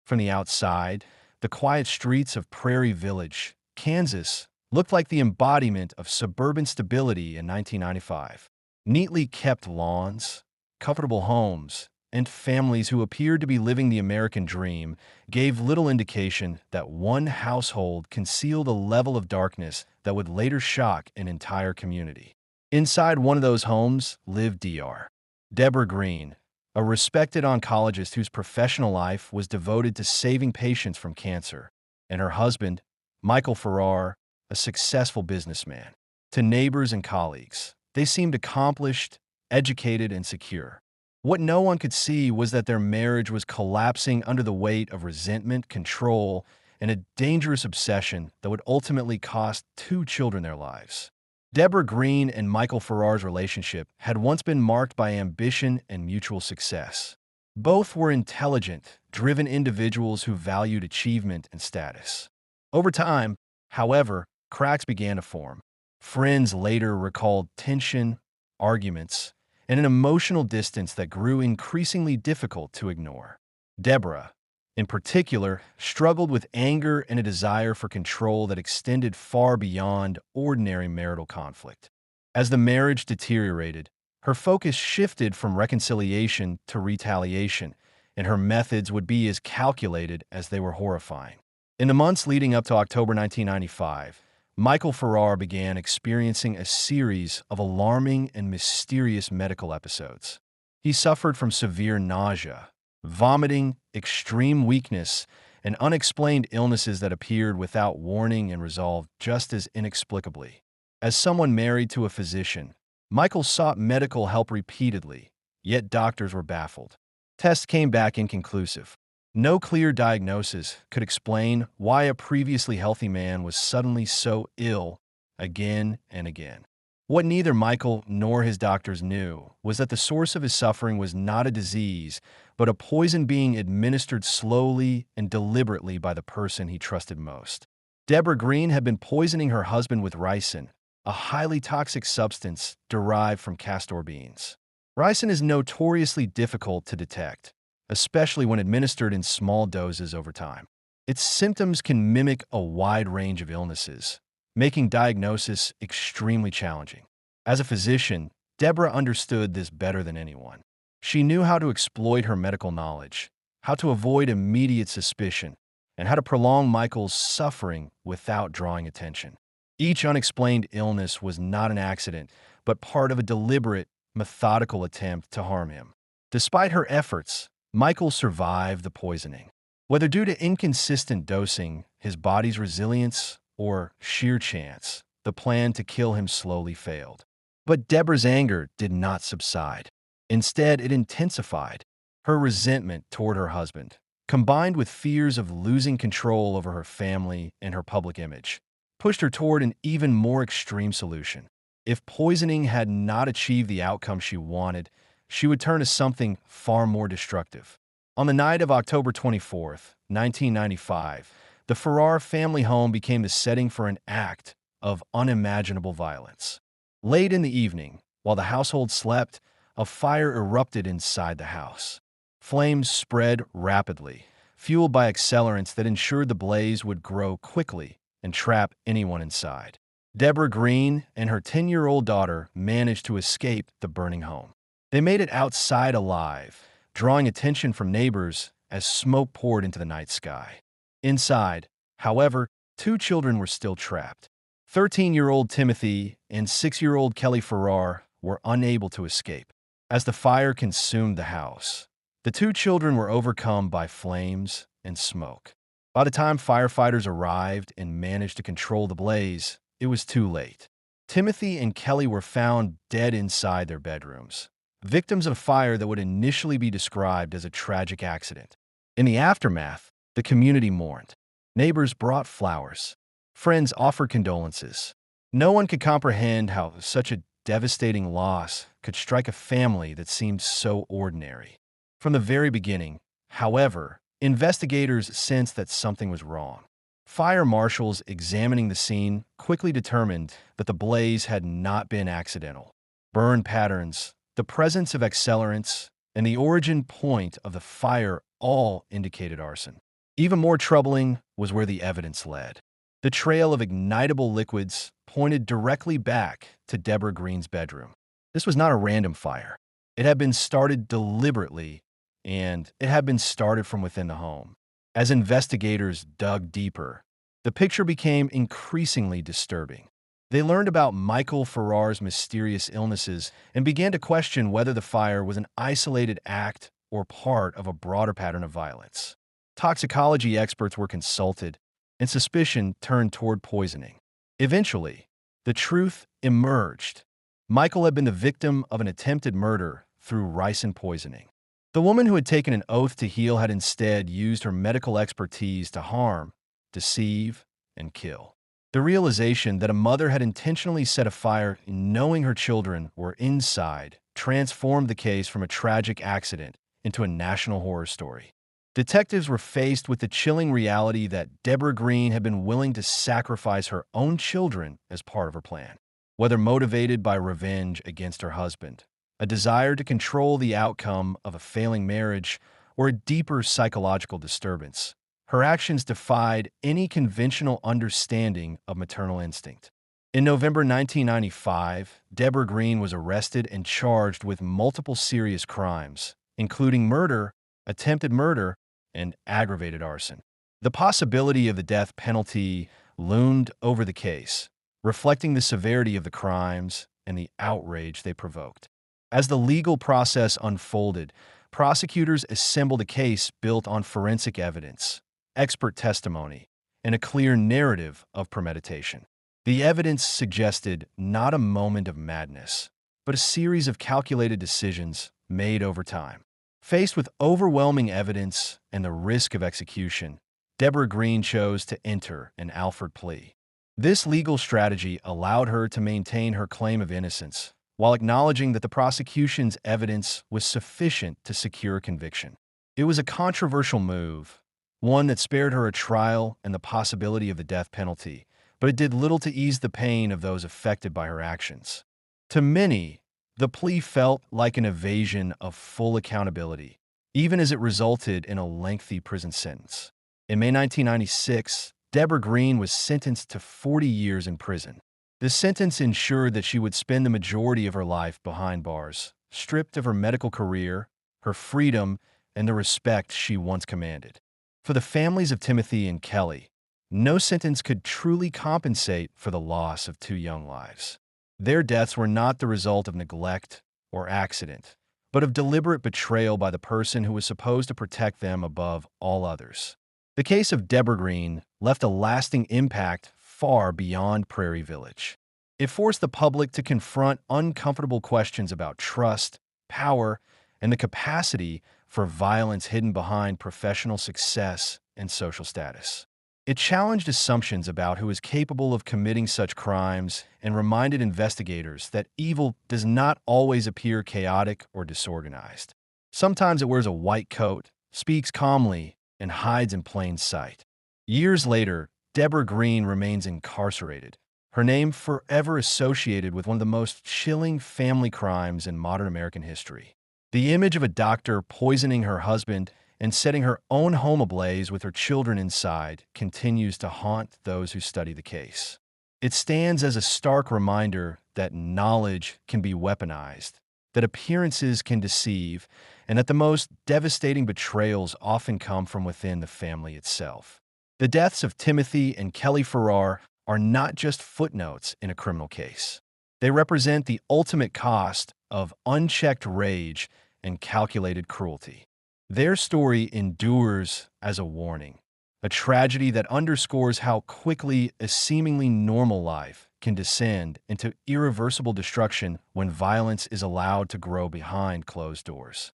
From the outside, the quiet streets of Prairie Village, Kansas, looked like the embodiment of suburban stability in 1995. Neatly kept lawns, comfortable homes, and families who appeared to be living the American dream gave little indication that one household concealed a level of darkness that would later shock an entire community. Inside one of those homes lived Debora Green, a respected oncologist whose professional life was devoted to saving patients from cancer, and her husband, Michael Farrar, a successful businessman. To neighbors and colleagues, they seemed accomplished, educated, and secure. What no one could see was that their marriage was collapsing under the weight of resentment, control, and a dangerous obsession that would ultimately cost 2 children their lives. Debora Green and Michael Farrar's relationship had once been marked by ambition and mutual success. Both were intelligent, driven individuals who valued achievement and status. Over time, however, cracks began to form. Friends later recalled tension, arguments, and an emotional distance that grew increasingly difficult to ignore. Debora, in particular, struggled with anger and a desire for control that extended far beyond ordinary marital conflict. As the marriage deteriorated, her focus shifted from reconciliation to retaliation, and her methods would be as calculated as they were horrifying. In the months leading up to October 1995, Michael Farrar began experiencing a series of alarming and mysterious medical episodes. He suffered from severe nausea, vomiting, extreme weakness, and unexplained illnesses that appeared without warning and resolved just as inexplicably. As someone married to a physician, Michael sought medical help repeatedly, yet doctors were baffled. Tests came back inconclusive. No clear diagnosis could explain why a previously healthy man was suddenly so ill again and again. What neither Michael nor his doctors knew was that the source of his suffering was not a disease, but a poison being administered slowly and deliberately by the person he trusted most. Debora Green had been poisoning her husband with ricin, a highly toxic substance derived from castor beans. Ricin is notoriously difficult to detect, especially when administered in small doses over time. Its symptoms can mimic a wide range of illnesses, making diagnosis extremely challenging. As a physician, Debora understood this better than anyone. She knew how to exploit her medical knowledge, how to avoid immediate suspicion, and how to prolong Michael's suffering without drawing attention. Each unexplained illness was not an accident, but part of a deliberate, methodical attempt to harm him. Despite her efforts, Michael survived the poisoning. Whether due to inconsistent dosing, his body's resilience, or sheer chance, the plan to kill him slowly failed. But Debora's anger did not subside. Instead, it intensified. Her resentment toward her husband, combined with fears of losing control over her family and her public image, pushed her toward an even more extreme solution. If poisoning had not achieved the outcome she wanted, she would turn to something far more destructive. On the night of October 24th, 1995, the Farrar family home became the setting for an act of unimaginable violence. Late in the evening, while the household slept, a fire erupted inside the house. Flames spread rapidly, fueled by accelerants that ensured the blaze would grow quickly and trap anyone inside. Debora Green and her 10-year-old daughter managed to escape the burning home. They made it outside alive, drawing attention from neighbors as smoke poured into the night sky. Inside, however, 2 children were still trapped. 13-year-old Timothy and 6-year-old Kelly Farrar were unable to escape. As the fire consumed the house, the 2 children were overcome by flames and smoke. By the time firefighters arrived and managed to control the blaze, it was too late. Timothy and Kelly were found dead inside their bedrooms, victims of a fire that would initially be described as a tragic accident. In the aftermath, the community mourned. Neighbors brought flowers. Friends offered condolences. No one could comprehend how such a devastating loss could strike a family that seemed so ordinary. From the very beginning, however, investigators sensed that something was wrong. Fire marshals examining the scene quickly determined that the blaze had not been accidental. Burn patterns, the presence of accelerants, and the origin point of the fire all indicated arson. Even more troubling was where the evidence led. The trail of ignitable liquids pointed directly back to Debora Green's bedroom. This was not a random fire. It had been started deliberately, and it had been started from within the home. As investigators dug deeper, the picture became increasingly disturbing. They learned about Michael Farrar's mysterious illnesses and began to question whether the fire was an isolated act or part of a broader pattern of violence. Toxicology experts were consulted, and suspicion turned toward poisoning. Eventually, the truth emerged. Michael had been the victim of an attempted murder through ricin poisoning. The woman who had taken an oath to heal had instead used her medical expertise to harm, deceive, and kill. The realization that a mother had intentionally set a fire knowing her children were inside transformed the case from a tragic accident into a national horror story. Detectives were faced with the chilling reality that Debora Green had been willing to sacrifice her own children as part of her plan. Whether motivated by revenge against her husband, a desire to control the outcome of a failing marriage, or a deeper psychological disturbance, her actions defied any conventional understanding of maternal instinct. In November 1995, Debora Green was arrested and charged with multiple serious crimes, including murder, attempted murder, and aggravated arson. The possibility of the death penalty loomed over the case, reflecting the severity of the crimes and the outrage they provoked. As the legal process unfolded, prosecutors assembled a case built on forensic evidence, expert testimony, and a clear narrative of premeditation. The evidence suggested not a moment of madness, but a series of calculated decisions made over time. Faced with overwhelming evidence and the risk of execution, Debora Green chose to enter an Alford plea. This legal strategy allowed her to maintain her claim of innocence, while acknowledging that the prosecution's evidence was sufficient to secure conviction. It was a controversial move, one that spared her a trial and the possibility of the death penalty, but it did little to ease the pain of those affected by her actions. To many, the plea felt like an evasion of full accountability, even as it resulted in a lengthy prison sentence. In May 1996, Debora Green was sentenced to 40 years in prison. The sentence ensured that she would spend the majority of her life behind bars, stripped of her medical career, her freedom, and the respect she once commanded. For the families of Timothy and Kelly, no sentence could truly compensate for the loss of two young lives. Their deaths were not the result of neglect or accident, but of deliberate betrayal by the person who was supposed to protect them above all others. The case of Debora Green left a lasting impact far beyond Prairie Village. It forced the public to confront uncomfortable questions about trust, power, and the capacity for violence hidden behind professional success and social status. It challenged assumptions about who is capable of committing such crimes and reminded investigators that evil does not always appear chaotic or disorganized. Sometimes it wears a white coat, speaks calmly, and hides in plain sight. Years later, Debora Green remains incarcerated, her name forever associated with one of the most chilling family crimes in modern American history. The image of a doctor poisoning her husband and setting her own home ablaze with her children inside continues to haunt those who study the case. It stands as a stark reminder that knowledge can be weaponized, that appearances can deceive, and that the most devastating betrayals often come from within the family itself. The deaths of Timothy and Kelly Farrar are not just footnotes in a criminal case. They represent the ultimate cost of unchecked rage and calculated cruelty. Their story endures as a warning, a tragedy that underscores how quickly a seemingly normal life can descend into irreversible destruction when violence is allowed to grow behind closed doors.